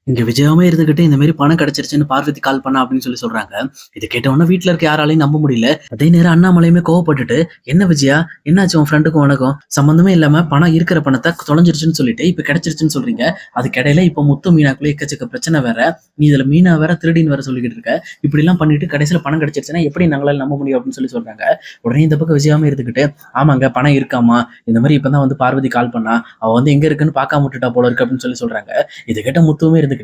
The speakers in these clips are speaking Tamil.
இங்க விஜயாவே இருந்துகிட்டு இந்த மாதிரி பணம் கிடைச்சிருச்சுன்னு பார்வதி கால் பண்ணா அப்படின்னு சொல்றாங்க. இதை கேட்டவொன்னே வீட்டுல இருக்க யாராலையும் நம்ப முடியல. அதே நேரம் அண்ணாமலையுமே கோவப்பட்டுட்டு, என்ன விஜயா, என்னாச்சு உன் ஃப்ரெண்டுக்கும் உனக்கும் சம்பந்தமே இல்லாம பணம் இருக்கிற பணத்தை தொலைஞ்சிருச்சுன்னு சொல்லிட்டு இப்ப கிடைச்சிருச்சுன்னு சொல்றீங்க. அதுக்கு இடையில இப்ப முத்து மீனாக்குள்ள எக்கச்சக்க பிரச்சனை வேற. நீ இதுல மீனா வேற திருடின்னு வேற சொல்லிக்கிட்டு இருக்க. இப்படி எல்லாம் பண்ணிட்டு கடைசியில பணம் கிடைச்சிருச்சுன்னா எப்படி நாங்களால நம்ப முடியும் அப்படின்னு சொல்றாங்க. உடனே இந்த பக்கம் விஜயாவே இருந்துகிட்டு, ஆமாங்க பணம் இருக்காமா, இந்த மாதிரி இப்பதான் வந்து பார்வதி கால் பண்ணா, அவ வந்து எங்க இருக்குன்னு பார்க்காம விட்டுட்டா போல இருக்கு அப்படின்னு சொல்றாங்க. இதை கேட்ட முத்துவுமே இருந்துகிட்டு,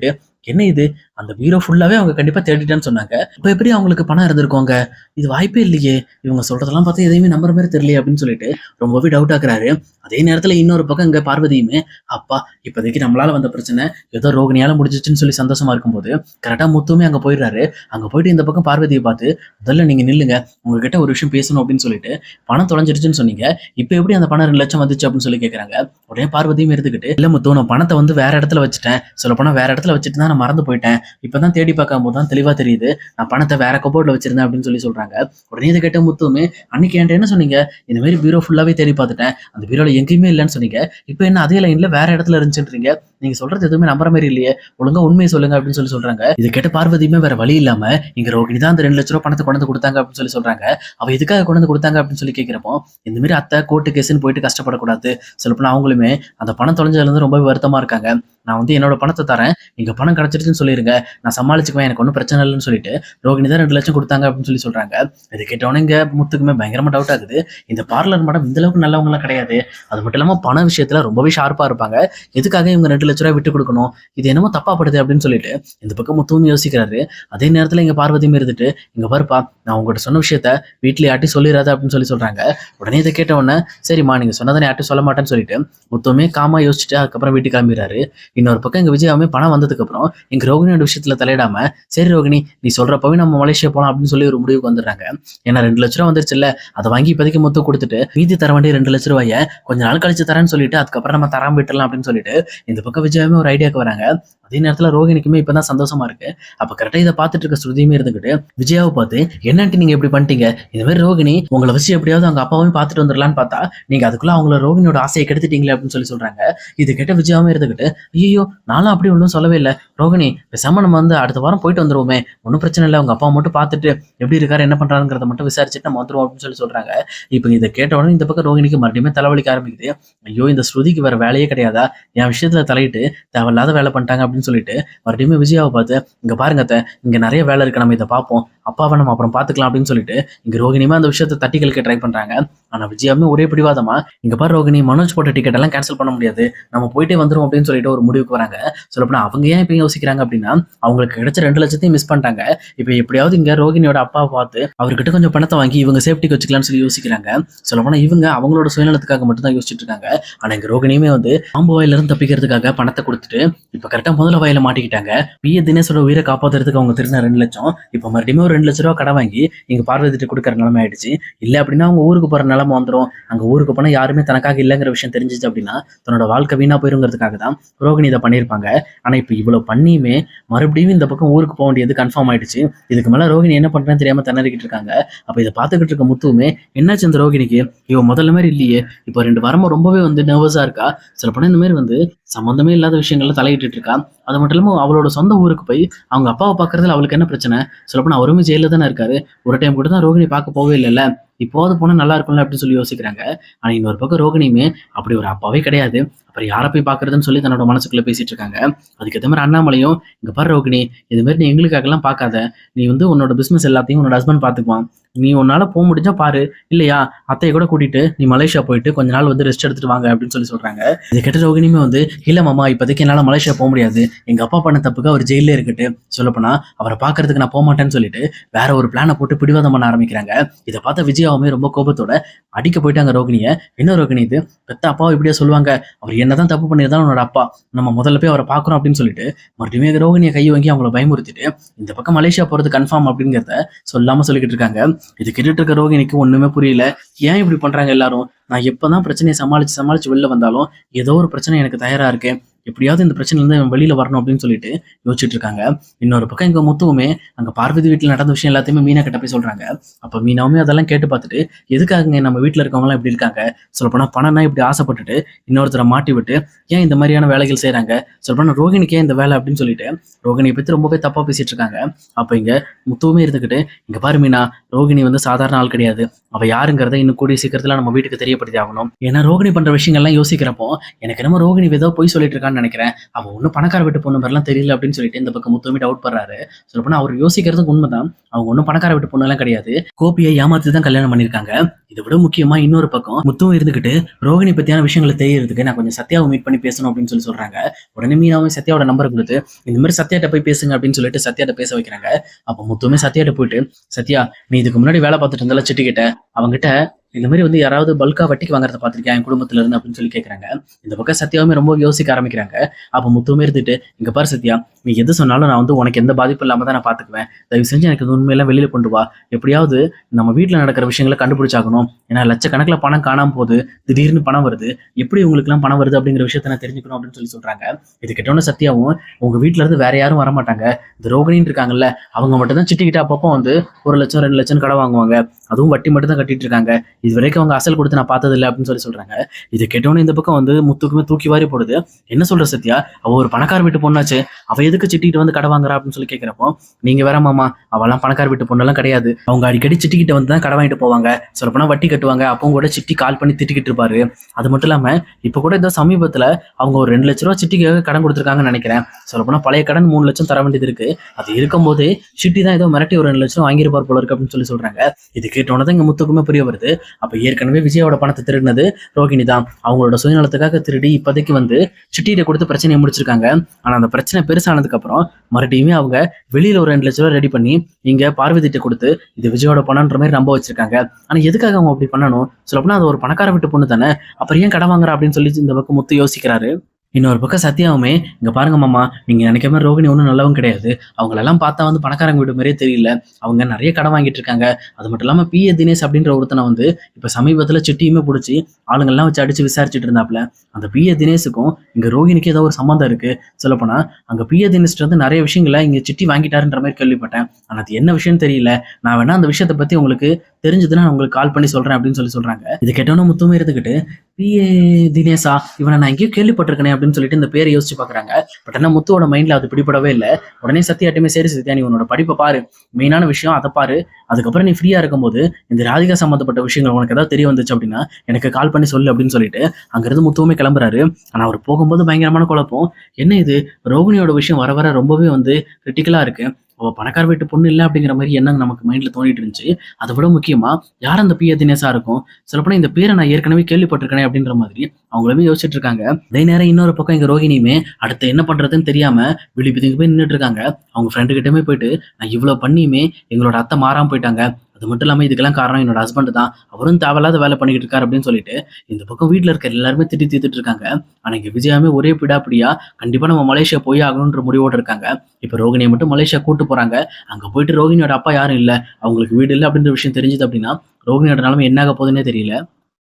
என்ன இது, அந்த பீரோ ஃபுல்லாவே அவங்க கண்டிப்பா தேடிட்டான்னு சொன்னாங்க. இப்ப எப்படி அவங்களுக்கு பணம் இருந்திருக்கோங்க, இது வாய்ப்பே இல்லையே, இவங்க சொல்றதெல்லாம் பார்த்தா எதையுமே நம்புற மாதிரி தெரியலையே அப்படின்னு சொல்லிட்டு ரொம்பவே டவுட் ஆக்குறாரு. அதே நேரத்துல இன்னொரு பக்கம் இங்க பார்வதியுமே, அப்பா இப்போதைக்கு நம்மளால வந்த பிரச்சனை ஏதோ ரோகிணியால முடிஞ்சிச்சுன்னு சொல்லி சந்தோஷமா இருக்கும்போது கரெக்டா முத்துமே அங்க போயிடுறாரு. அங்க போயிட்டு இந்த பக்கம் பார்வதியை பார்த்து, முதல்ல நீங்க நில்லுங்க, உங்ககிட்ட ஒரு விஷயம் பேசணும் அப்படின்னு சொல்லிட்டு, பணம் தொலைஞ்சிருச்சுன்னு சொன்னீங்க, இப்ப எப்படி அந்த பணம் 2 லட்சம் வந்துச்சு அப்படின்னு சொல்லி கேட்கறாங்க. உடனே பார்வதியும் எடுத்துக்கிட்டு, இல்ல முத்து, நான் பணத்தை வந்து வேற இடத்துல வச்சுட்டேன், சொல்ல போனா வேற இடத்துல வச்சுட்டு தான் நான் மறந்து போயிட்டேன், இப்பதான் தேடி பார்க்கும் போது தான் தெளிவா தெரியுது, நான் பணத்தை வேற கபோர்ட்ல வச்சிருந்தேன் அப்படின்னு சொல்றாங்க. உடனே இதை கேட்ட முத்துமே, அன்னைக்கு என்கிட்ட என்ன சொன்னீங்க, இந்த மாதிரி பீரோ ஃபுல்லாவே தேடி பார்த்துட்டேன், அந்த பீரோல எங்கேயுமே இல்லைன்னு சொன்னீங்க, இப்போ என்ன அதே லைன்ல வேற இடத்துல இருந்துச்சுன்றீங்க, நீங்க சொல்றது எதுவுமே நம்புற மாதிரி இல்லையே, ஒழுங்கா உண்மையை சொல்லுங்க அப்படின்னு சொல்றாங்க. இதை கேட்ட பார்வதியுமே வேற வழி இல்லாம, இங்க ரோகிணி தான் அந்த 2 லட்சம் ரூபாய் பணத்தை கொண்டு வந்து கொடுத்தாங்க அப்படின்னு சொல்றாங்க. அவ எதுக்காக கொண்டு வந்து கொடுத்தாங்க அப்படின்னு கேட்கிறப்போ, இந்த மாதிரி அத்தை கோர்ட்டு கேஸ்ன்னு போயிட்டு கஷ்டப்படக்கூடாது, சொல்லப்போனா அவங்களுமே அந்த பணம் தொலைஞ்சதுல இருந்து ரொம்ப வருத்தமா இருக்காங்க, நான் வந்து என்னோட பணத்தை தரேன், நீங்க பணம் கிடைச்சிருச்சுன்னு சொல்லிருங்க, நான் சமாளிச்சுக்குவேன், எனக்கு ஒன்றும் பிரச்சனை இல்லைன்னு சொல்லிட்டு ரோகிணி தான் 2 லட்சம் கொடுத்தாங்க அப்படின்னு சொல்றாங்க. இது கேட்டவொன்னே இங்க முத்துக்குமே பயங்கரமா டவுட் ஆகுது. இந்த பார்லர் மேடம் இந்த அளவுக்கு நல்லவங்க எல்லாம் கிடையாது, அது மட்டும் இல்லாம பண விஷயத்துல ரொம்பவே ஷார்ப்பா இருப்பாங்க, எதுக்காக இவங்க 2 லட்சம் ரூபாய் விட்டு கொடுக்கணும், இது என்னமோ தப்பா படுது அப்படின்னு சொல்லிட்டு இந்த பக்கம் முத்துவும் யோசிக்கிறாரு. அதே நேரத்துல இங்க பார்வதியும் இருந்துட்டு, இங்க பாருப்பா, நான் உங்ககிட்ட சொன்ன விஷயத்த வீட்டுல யாட்டி சொல்லிடாத அப்படின்னு சொல்றாங்க. உடனே இதை கேட்ட உடனே, சரிம்மா நீங்க சொன்னதை யார்ட்டும் சொல்ல மாட்டேன்னு சொல்லிட்டு முத்துவுமே காமா யோசிச்சுட்டு அதுக்கப்புறம் வீட்டுக்கு கிளம்பிடுறாரு. இன்னொரு பக்கம் எங்க விஜயாவுமே பணம் வந்ததுக்கு அப்புறம் எங்க ரோகிணியோட விஷயத்துல தலையிடாம, சரி ரோகிணி நீ சொல்றப்பவே நம்ம மலேசியா போலாம் அப்படின்னு சொல்லி ஒரு முடிவுக்கு வந்துடுறாங்க. ஏன்னா 2 லட்சம் ரூபாய் வந்துருச்சு இல்ல, அதை வாங்கி இப்போதைக்கு முத்து கொடுத்துட்டு மீதி தர வேண்டிய 2 லட்சம் ரூபாயை கொஞ்ச நாள் கழிச்சு தரேன்னு சொல்லிட்டு அதுக்கப்புறம் நம்ம தராம விட்டுலாம் அப்படின்னு சொல்லிட்டு இந்த பக்கம் விஜயாவுமே ஒரு ஐடியாவுக்கு வராங்க. அதே நேரத்துல ரோகிணிக்குமே இப்பதான் சந்தோஷமா இருக்கு. அப்ப கரெக்டா இதை பார்த்துட்டு இருக்க ஸ்ருதியுமே இருந்துகிட்டு விஜயாவை பார்த்து, என்னன்ட்டு நீங்க எப்படி பண்ணிட்டீங்க, இந்த மாதிரி ரோகிணி உங்களை வச்சு எப்படியாவது அவங்க அப்பாவையும் பார்த்துட்டு வந்துடலான்னு பார்த்தா நீங்க அதுக்குள்ள அவங்கள ரோகிணியோட ஆசையை கெடுத்துட்டீங்களே அப்படின்னு சொல்றாங்க. இது கேட்ட விஜயாவுமே இருந்துகிட்டு, ஐயோ நானும் அப்படி ஒன்றும் சொல்லவே இல்லை ரோகிணி, பேசாம நம்ம வந்து அடுத்த வாரம் போயிட்டு வந்துருவோமே, ஒன்றும் பிரச்சனை இல்லை, உங்க அப்பா மட்டும் பார்த்துட்டு எப்படி இருக்காரு என்ன பண்றாங்கிறத மட்டும் விசாரிச்சுட்டு நம்ம வந்துருவோம் அப்படின்னு சொல்றாங்க. இப்போ இதை கேட்ட உடனே இந்த பக்கம் ரோகிணிக்கு மறுபடியும் தலைவலிக்க ஆரம்பிக்குது. ஐயோ இந்த ஸ்ருதிக்கு வேற வேலையே கிடையாதா, என் விஷயத்துல தலையிட்டு தேவையில்லாத வேலை பண்ணிட்டாங்க அப்படின்னு சொல்லிட்டு மறுபடியும் விஜயாவை பார்த்து, இங்க பாருங்க அத்தை, இங்க நிறைய வேலை இருக்கு, நம்ம இதை பார்ப்போம், அப்பாவை நம்ம அப்புறம் பார்த்துக்கலாம் அப்படின்னு சொல்லிட்டு இங்க ரோகிணியுமே அந்த விஷயத்தை தட்டி கழிக்க ட்ரை பண்றாங்க. ஆனா விஜயாவுமே ஒரே பிடிவாதமா, இங்க பாரு ரோகிணி, மனோஜ் போட்ட டிக்கெட் எல்லாம் கேன்சல் பண்ண முடியாது, நம்ம போயிட்டே வந்துரும் அப்படின்னு சொல்லிட்டு ஒரு முடிவுக்கு வராங்க. சொல்லப்போனா அவங்க ஏன் இப்ப யோசிக்கிறாங்க அப்படின்னா, அவங்களுக்கு கிடைச்ச 2 லட்சத்தையும் மிஸ் பண்ணிட்டாங்க, இப்ப எப்படியாவது இங்க ரோகிணியோட அப்பாவை பார்த்து அவர்கிட்ட கொஞ்சம் பணத்தை வாங்கி இவங்க சேஃப்டிக்கு வச்சுக்கலாம்னு சொல்லி யோசிக்கிறாங்க. சொல்லப்போனா இவங்க அவங்களோட சுயநலத்துக்காக மட்டும் தான் யோசிச்சுட்டு இருக்காங்க. ஆனா இங்க ரோகிணியுமே வந்து பாம்பு வாயில இருந்து தப்பிக்கிறதுக்காக பணத்தை கொடுத்துட்டு இப்ப கரெக்டா முதல்ல வாயில மாட்டிக்கிட்டாங்க. பிஏ தினேஷோட உயிரை காப்பாத்துறதுக்கு அவங்க திருந்த 2 லட்சம் இப்ப மறுபடியும் ஒரு 2 லட்ச ரூபாய் கடை வாங்கி இங்க பார்வதிட்டு கொடுக்குற நிலைமை ஆயிடுச்சு. இல்ல அப்படின்னா அவங்க ஊருக்கு போற நிலைமை வந்துடும். அங்க ஊருக்கு போனா யாருமே தனக்காக இல்லைங்கிற விஷயம் தெரிஞ்சிச்சு அப்படின்னா தன்னோட வாழ்க்கை வீணா போயிருங்கிறதுக்காக தான் ரோகிணி இதை பண்ணியிருப்பாங்க. ஆனா இப்ப இவ்வளவு பண்ணியுமே மறுபடியும் இந்த பக்கம் ஊருக்கு போக வேண்டியது கன்ஃபார்ம் ஆயிடுச்சு. இதுக்கு மேல ரோகிணி என்ன பண்றேன்னு தெரியாம திணறிக்கிட்டு இருக்காங்க. அப்ப இதை பார்த்துக்கிட்டு இருக்க முத்துவுமே, என்னாச்சு இந்த ரோகிணிக்கு, இவ முதல்ல மாதிரி இல்லையே, இப்போ 2 வாரமா ரொம்பவே வந்து நர்வஸா இருக்கா, சில படம் இந்த மாதிரி வந்து சம்பந்தமே இல்லாத விஷயங்கள்ல தலையிட்டு இருக்கா, அது மட்டும் இல்லாம அவளோட சொந்த ஊருக்கு போய் அவங்க அப்பாவை பார்க்கறதுல அவளுக்கு என்ன பிரச்சனை, சொல்லப்போனா அவருமே ஜெயில தானே இருக்காரு, ஒரு டைம் கூட தான் ரோகிணி பார்க்க போவே இல்லைல்ல, இப்போது போனா நல்லா இருக்கும்ல அப்படின்னு சொல்லி யோசிக்கிறாங்க. ஆனா இன்னொரு பக்கம் ரோகிணியுமே அப்படி ஒரு அப்பாவே கிடையாது, அப்புறம் யாரை போய் பாக்குறதுன்னு சொல்லி தன்னோட மனசுக்குள்ள பேசிட்டு இருக்காங்க. அதுக்கு ஏற்ற மாதிரி அண்ணாமலையும், இங்க பாரு ரோகிணி, இது மாதிரி நீ எங்களுக்காகலாம் பார்க்காத, நீ வந்து உன்னோட பிசினஸ் எல்லாத்தையும் உன்னோட ஹஸ்பண்ட் பார்த்துக்குவான், நீ உன்னால போக முடிஞ்சா பாரு, இல்லையா அத்தையை கூட கூட்டிட்டு நீ மலேசியா போயிட்டு கொஞ்ச நாள் வந்து ரெஸ்ட் எடுத்துட்டு வாங்க அப்படின்னு சொல்றாங்க. இதை கேட்ட ரோகிணியுமே வந்து, இல்ல மாமா இப்போதைக்கு என்னால மலேசியா போக முடியாது, எங்க அப்பா பண்ண தப்புக்கு அவர் ஜெயிலே இருக்கட்டு, சொல்லப்போனா அவரை பாக்குறதுக்கு நான் போக மாட்டேன்னு சொல்லிட்டு வேற ஒரு பிளானை போட்டு பிடிவாதம் பண்ண ஆரம்பிக்கிறாங்க. இதை பார்த்த விஜயாவுமே ரொம்ப கோபத்தோட அடிக்க போயிட்டாங்க ரோகிணியை. என்ன ரோகிணி இது, பெத்த அப்பாவை இப்படியா சொல்லுவாங்க, அவர் என்னதான் தப்பு பண்ணியிருந்தாலும் உன்னோட அப்பா, நம்ம முதல்ல போய் அவரை பார்க்குறோம் அப்படின்னு சொல்லிட்டு மறுபடியும் ரோகிணியை கை வாங்கி அவங்கள பயமுறுத்திட்டு இந்த பக்கம் மலேசியா போறது கன்ஃபார்ம் அப்படிங்கிறத சொல்லாம சொல்லிக்கிட்டு இருக்காங்க. இது கேட்டுட்டு இருக்க ரோகிணிக்கு ஒண்ணுமே புரியல, ஏன் இப்படி பண்றாங்க எல்லாரும், நான் எப்பதான் பிரச்சனையை சமாளிச்சு சமாளிச்சு வெளில வந்தாலும் ஏதோ ஒரு பிரச்சனை எனக்கு தயாரா இருக்கு, எப்படியாவது இந்த பிரச்சனைல இருந்து வெளியில வரணும் அப்படின்னு சொல்லிட்டு யோசிச்சுட்டு இருக்காங்க. இன்னொரு பக்கம் எங்க முத்துவுமே அங்க பார்வதி வீட்டுல நடந்த விஷயம் எல்லாத்தையுமே மீனா கிட்ட போய் சொல்றாங்க. அப்ப மீனாவுமே அதெல்லாம் கேட்டு பார்த்துட்டு, எதுக்காக நம்ம வீட்டுல இருக்கவங்கலாம் இப்படி இருக்காங்க. சொல்லப்போனா பணம்னா இப்படி ஆசைப்பட்டுட்டு இன்னொருத்தரை மாட்டி விட்டு ஏன் இந்த மாதிரியான வேலைகள் செய்றாங்க? சொல்லப்போனா ரோகிணிக்கு ஏன் இந்த வேலை அப்படின்னு சொல்லிட்டு ரோகிணியை பத்தி ரொம்பவே தப்பா பேசிட்டு இருக்காங்க. அப்ப இங்க முத்துவுமே இருந்துகிட்டு, இங்க பாரு மீனா, ரோகிணி வந்து சாதாரண ஆள் கிடையாது. அவ யாருங்கிறத இன்னும் கூடிய சீக்கிரத்துல நம்ம வீட்டுக்கு தெரியப்படுத்தி ஆகணும். ஏன்னா ரோகிணி பண்ற விஷயங்கள்லாம் யோசிக்கிறப்போ எனக்கு என்னமோ ரோகிணி ஏதோ பொய் சொல்லிட்டு இருக்கான்னு நினைக்கிறேன். அவ ஒன்னும் பணக்கார வீட்டு பொண்ணு மாதிரிலாம் தெரியல அப்படின்னு சொல்லிட்டு இந்த பக்கம் முத்துவுமே டவுட் பண்றாரு. சொல்லப்போனா அவர் யோசிக்கிறதுக்கு உண்மைதான். அவங்க ஒன்னும் பணக்கார வீட்டு பொண்ணு எல்லாம் கிடையாது. கோபியை ஏமாத்தி தான் கல்யாணம் பண்ணிருக்காங்க. இதை விட முக்கியமா இன்னொரு பக்கம் முத்துவும் இருந்துகிட்டு ரோகிணி பத்தியான விஷயங்களை தெரியறதுக்கு நான் கொஞ்சம் சத்யாவை மீட் பண்ணி பேசணும் அப்படின்னு சொல்லி சொல்றாங்க. உடனே மீனாவும் சத்யாவோட நம்பரை கொடுத்து இந்த மாதிரி சத்யாட்ட போய் பேசுங்க அப்படின்னு சொல்லிட்டு சத்யாட்ட பேச வைக்கிறாங்க. அப்ப முத்துவுமே சத்யாட்ட போயிட்டு, சத்யா, நீ இதுக்கு முன்னாடி வேலை பார்த்துட்டு இருந்தால சிட்டிக்கிட்ட, அவங்ககிட்ட இந்த மாதிரி வந்து யாராவது பல்கா வட்டிக்கு வாங்குறத பார்த்திருக்கேன் என் குடும்பத்துல இருந்து அப்படின்னு சொல்லி கேட்கறாங்க. இந்த பக்கம் சத்யாவுமே ரொம்ப யோசிக்க ஆரம்பிக்கிறாங்க. அப்ப முத்துவுமே இருந்துட்டு, இங்க பாரு சத்யா, நீ எது சொன்னாலும் நான் வந்து உனக்கு எந்த பாதிப்பும் இல்லாம தான் நான் பாத்துக்குவேன். தயவு செஞ்சு எனக்கு இந்த உண்மையெல்லாம் வெளியில கொண்டு வா. எப்படியாவது நம்ம வீட்டுல நடக்கிற விஷயங்களை கண்டுபிடிச்சாகணும். ஏன்னா லட்சக்கணக்கில் பணம் காணாம போகுது, திடீர்னு பணம் வருது, எப்படி உங்களுக்கு எல்லாம் பணம் வருது அப்படிங்கிற விஷயத்த நான் தெரிஞ்சுக்கணும் அப்படின்னு சொல்லி சொல்றாங்க. இது கேட்டோன்னு சத்யாவும், உங்க வீட்டுல இருந்து வேற யாரும் வரமாட்டாங்க, இந்த ரோகிணின்னு இருக்காங்கல்ல, அவங்க மட்டும் தான் சிட்டிக்கிட்ட அப்பப்போ வந்து 1 லட்சம் 2 லட்சம் கடன் வாங்குவாங்க. அதுவும் வட்டி மட்டும் தான் கட்டிட்டு இருக்காங்க. இது வரைக்கும் அவங்க அசல் கொடுத்து நான் பார்த்தது இல்லை அப்படின்னு சொல்லி சொல்றாங்க. இது கேட்டோன்னு இந்த பக்கம் வந்து முத்துக்குமே தூக்கி வாரி போடுது. என்ன சொல்ற சத்யா, அவ ஒரு பணக்கார வீட்டு பொண்ணாச்சு, அவ எதுக்கு சிட்டிக்கிட்ட வந்து கடை வாங்குறா அப்படின்னு சொல்லி கேட்கிறப்போ, நீங்க வேற மாமா, அவெல்லாம் பணக்கார வீட்டு பொண்ணெல்லாம் கிடையாது. அவங்க அடிக்கடி சிட்டிக்கிட்ட வந்து தான் கடை வாங்கிட்டு போவாங்க. சொல்லப்போனா வட்டி கட்டுவாங்க. அப்பவும் கூட சிட்டி கால் பண்ணி திட்டிக்கிட்டு இருப்பாரு. அது மட்டும் இல்லாம இப்ப கூட இந்த சமீபத்துல அவங்க ஒரு 2 லட்ச ரூபா சிட்டிக்காக கடன் கொடுத்துருக்காங்கன்னு நினைக்கிறேன். சொல்லப்போனா பழைய கடன் 3 லட்சம் தர வேண்டியது இருக்கு. அது இருக்கும்போது சிட்டி தான் ஏதோ மிரட்டி ஒரு 2 லட்சம் வாங்கியிருப்பார் போல இருக்கு அப்படின்னு சொல்லி சொல்றாங்க. இது கேட்டோன்னதான் இங்க முத்துக்குமே புரிய வருது. அப்ப ஏற்கனவே விஜயோட பணத்தை திருடினது ரோகிணி தான். அவங்களோட சுயநலத்துக்காக திருடி இப்போதைக்கு வந்து சிட்டியில கொடுத்து பிரச்சனையை முடிச்சிருக்காங்க. ஆனா அந்த பிரச்சனை பெருசானதுக்கு அப்புறம் மறுபடியுமே அவங்க வெளியில ஒரு 2 லட்ச ரூபா ரெடி பண்ணி இங்க பார்வதிட்ட கொடுத்து இது விஜயோட பணம்ன்ற மாதிரி நம்ப வச்சிருக்காங்க. ஆனா எதுக்காக அவங்க அப்படி பண்ணணும்? சொல்லப்போனா அது ஒரு பணக்கார வீட்டு பொண்ணு தானே, அப்புறம் ஏன் கடன் வாங்குறா அப்படின்னு சொல்லி இந்த பக்கம் முத்து யோசிக்கிறாரு. இன்னொரு பக்கம் சத்யாவுமே, இங்க பாருங்க மாமா, நீங்க நினைக்கிற மாதிரி ரோகிணி ஒன்றும் நல்லவங்க கிடையாது. அவங்களெல்லாம் பார்த்தா வந்து பணக்காரங்க வீடு மாதிரியே தெரியல. அவங்க நிறைய கடன் வாங்கிட்டு இருக்காங்க. அது மட்டும் இல்லாம பிஏ தினேஷ் அப்படின்ற ஒருத்தனை வந்து இப்ப சமீபத்துல சிட்டியுமே பிடிச்சி ஆளுங்கள்லாம் வச்சு அடிச்சு விசாரிச்சுட்டு இருந்தாப்ல. அந்த பிஏ தினேஷுக்கும் இங்க ரோகிணிக்கு ஏதோ ஒரு சம்பந்தம் இருக்கு. சொல்லப்போனா அங்க பிஏ தினேஷ்ட வந்து நிறைய விஷயங்களை இங்க சிட்டி வாங்கிட்டாருன்ற மாதிரி கேள்விப்பட்டேன். ஆனா அது என்ன விஷயம் தெரியல. நான் வேணா அந்த விஷயத்தை பத்தி உங்களுக்கு தெரிஞ்சதுன்னா நான் உங்களுக்கு கால் பண்ணி சொல்றேன் அப்படின்னு சொல்லி சொல்றாங்க. இது கேட்டோன்னு முத்துமே இருந்துகிட்டு, பிஏ தினேஷா, இவனை நான் எங்கேயோ கேள்விப்பட்டிருக்கேன் அப்படின்னு சொல்லிட்டு இந்த பேரை யோசிச்சு பாக்குறாங்க. பட் ஆனா முத்துவோட மைண்ட்ல அது பிடிபடவே இல்லை. உடனே சத்யாட்டுமே, சரி சத்யா, நீ உன்னோட படிப்பை பாரு, மெயினான விஷயம் அதை பாரு, அதுக்கப்புறம் நீ ஃப்ரீயா இருக்கும்போது இந்த ராதிகா சம்பந்தப்பட்ட விஷயங்கள் உனக்கு ஏதாவது தெரிய வந்துச்சு அப்படின்னா எனக்கு கால் பண்ணி சொல்லு அப்படின்னு சொல்லிட்டு அங்கிருந்து முத்துவுமே கிளம்புறாரு. ஆனா அவர் போகும்போது பயங்கரமான குழப்பம். என்ன இது, ரோகிணியோட விஷயம் வர வர ரொம்பவே வந்து கிரிட்டிக்கலா இருக்கு. அவ பணக்கார வீட்டு பொண்ணு இல்லை அப்படிங்கிற மாதிரி எண்ணம் நமக்கு மைண்ட்ல தோணிட்டு இருந்துச்சு. அதை விட முக்கியமா யார் அந்த பிஏ தினேஷா இருக்கும்? சொல்லப்போனா இந்த பேரை நான் ஏற்கனவே கேள்விப்பட்டிருக்கேன் அப்படின்ற மாதிரி அவங்களுமே யோசிச்சுட்டு இருக்காங்க. அதே நேரம் இன்னொரு பக்கம் எங்க ரோகிணியுமே அடுத்து என்ன பண்றதுன்னு தெரியாம விழிப்புதிங்க போய் நின்றுட்டு இருக்காங்க. அவங்க ஃப்ரெண்டு கிட்டமே போயிட்டு, நான் இவ்வளவு பண்ணியுமே எங்களோட அத்தை மாறாம போயிட்டாங்க, அது மட்டும் இல்லாம இதுக்கெல்லாம் காரணம் என்னோட ஹஸ்பண்ட் தான், அவரும் தேவையில்லாத வேலை பண்ணிக்கிட்டு இருக்காரு அப்படின்னு சொல்லிட்டு இந்த பக்கம் வீட்டுல இருக்க எல்லாருமே திட்டி தீர்த்துட்டு இருக்காங்க. ஆனா இங்க விஜயாமே ஒரே பிடாப்பிடியா கண்டிப்பா நம்ம மலேசியா போய் ஆகணும்ன்ற முடிவோடு இருக்காங்க. இப்ப ரோகிணியை மட்டும் மலேசியா கூட்டு போறாங்க. அங்க போயிட்டு ரோகிணியோட அப்பா யாரும் இல்ல, அவங்களுக்கு வீடு இல்லை அப்படின்ற விஷயம் தெரிஞ்சது அப்படின்னா ரோகிணியோட நிலைமை என்ன ஆக போகுதுன்னே தெரியல.